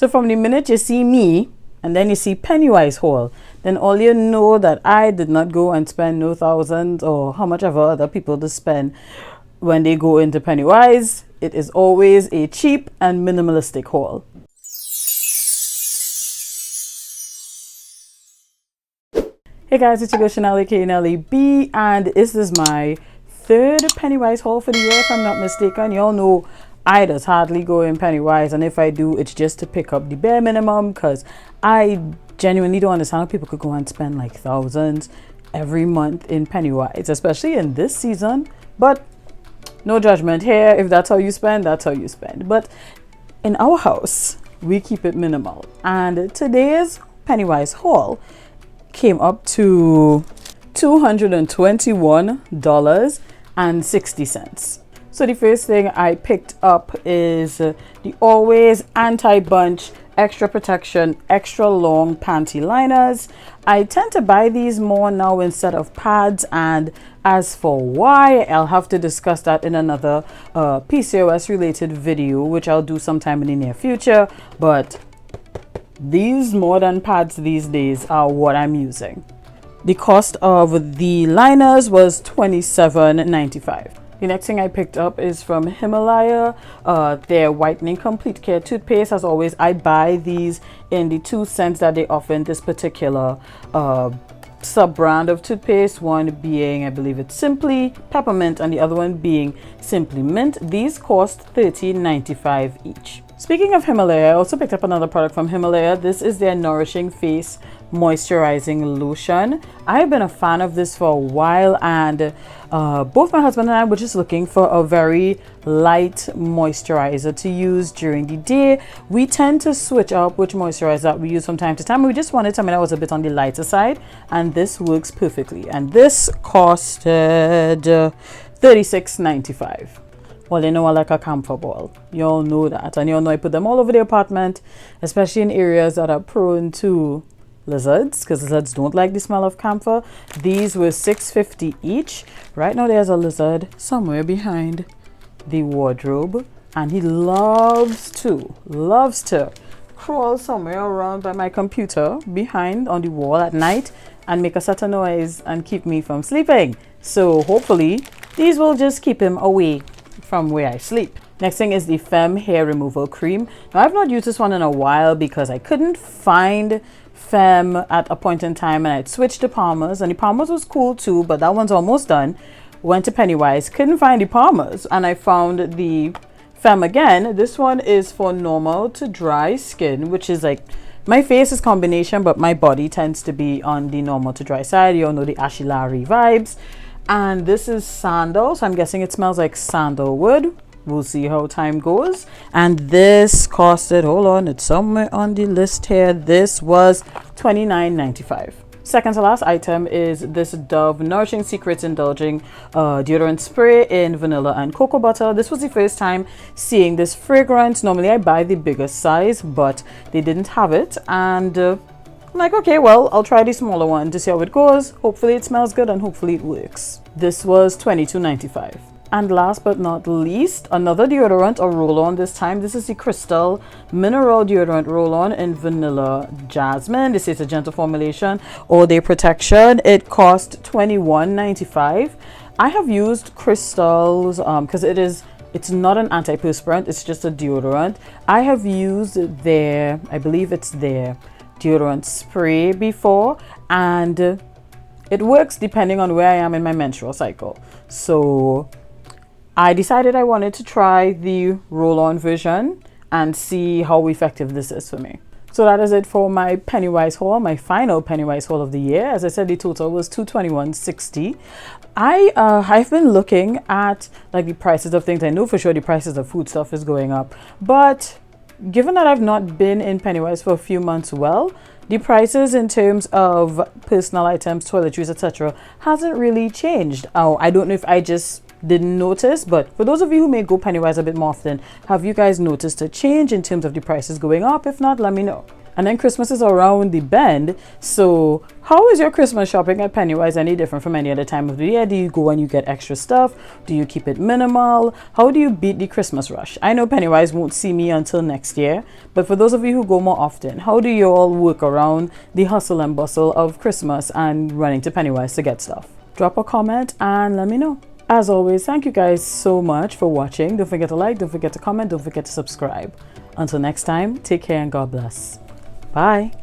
So from the minute you see me and then you see Pennywise haul, then all you know that I did not go and spend no thousands or how much ever other people to spend when they go into Pennywise. It is always a cheap and minimalistic haul. Hey guys, it's your girl Chanel aka Nelly B, and this is my third Pennywise haul for the year if I'm not mistaken. Y'all know I just hardly go in Pennywise, and if I do, it's just to pick up the bare minimum, because I genuinely don't understand how people could go and spend like thousands every month in Pennywise, especially in this season. But no judgment here. If that's how you spend, that's how you spend. But in our house, we keep it minimal, and today's Pennywise haul came up to $221.60. So the first thing I picked up is the Always Anti-Bunch Extra Protection Extra Long Panty Liners. I tend to buy these more now instead of pads, and as for why, I'll have to discuss that in another PCOS related video, which I'll do sometime in the near future. But these modern pads these days are what I'm using. The cost of the liners was $27.95. The next thing I picked up is from Himalaya, their Whitening Complete Care toothpaste. As always, I buy these in the 2 cents that they offer in this particular sub-brand of toothpaste. One being, I believe it's Simply Peppermint, and the other one being Simply Mint. These cost $13.95 each. Speaking of Himalaya, I also picked up another product from Himalaya. This is their Nourishing Face Moisturizing Lotion. I've been a fan of this for a while, and both my husband and I were just looking for a very light moisturizer to use during the day. We tend to switch up which moisturizer that we use from time to time. We just wanted something that was a bit on the lighter side, and this works perfectly. And this costed $36.95. Well, you know I like a camphor ball. You all know that. And you all know I put them all over the apartment, especially in areas that are prone to lizards, because lizards don't like the smell of camphor. These were $6.50 each. Right now there's a lizard somewhere behind the wardrobe, and he loves to crawl somewhere around by my computer behind on the wall at night and make a certain noise and keep me from sleeping. So hopefully these will just keep him away from where I sleep. Next thing is the Femme Hair Removal Cream. Now I've not used this one in a while because I couldn't find Femme at a point in time, and I'd switched to Palmer's, and the Palmer's was cool too, but that one's almost done. Went to Pennywise, couldn't find the Palmer's, and I found the Femme again. This one is for normal to dry skin, which is like, my face is combination, but my body tends to be on the normal to dry side. You all know the Ashy Larry vibes. And this is sandal, so I'm guessing it smells like sandalwood. We'll see how time goes. And this costed, hold on, it's somewhere on the list here. This was $29.95. Second to last item is this Dove Nourishing Secrets Indulging deodorant spray in vanilla and cocoa butter. This was the first time seeing this fragrance. Normally I buy the biggest size, but they didn't have it, and I'm like, okay, well, I'll try the smaller one to see how it goes. Hopefully it smells good and hopefully it works. This was $22.95. And last but not least, another deodorant, a roll-on this time. This is the Crystal Mineral Deodorant Roll-On in Vanilla Jasmine. This is a gentle formulation, all-day protection. It cost $21.95. I have used Crystal's because it's not an antiperspirant, it's just a deodorant. I have used their, I believe it's their deodorant spray before, and it works depending on where I am in my menstrual cycle. So I decided I wanted to try the roll-on version and see how effective this is for me. So that is it for my Pennywise haul, my final Pennywise haul of the year. As I said, the total was $221.60. I've been looking at like the prices of things. I know for sure the prices of food stuff is going up, but given that I've not been in Pennywise for a few months, well, the prices in terms of personal items, toiletries, etc. hasn't really changed. Oh, I don't know if I just didn't notice, but for those of you who may go Pennywise a bit more often, have you guys noticed a change in terms of the prices going up? If not, let me know. And then Christmas is around the bend. So how is your Christmas shopping at Pennywise any different from any other time of the year? Do you go and you get extra stuff? Do you keep it minimal? How do you beat the Christmas rush? I know Pennywise won't see me until next year, but for those of you who go more often, how do you all work around the hustle and bustle of Christmas and running to Pennywise to get stuff? Drop a comment and let me know. As always, thank you guys so much for watching. Don't forget to like, don't forget to comment, don't forget to subscribe. Until next time, take care and God bless. Bye.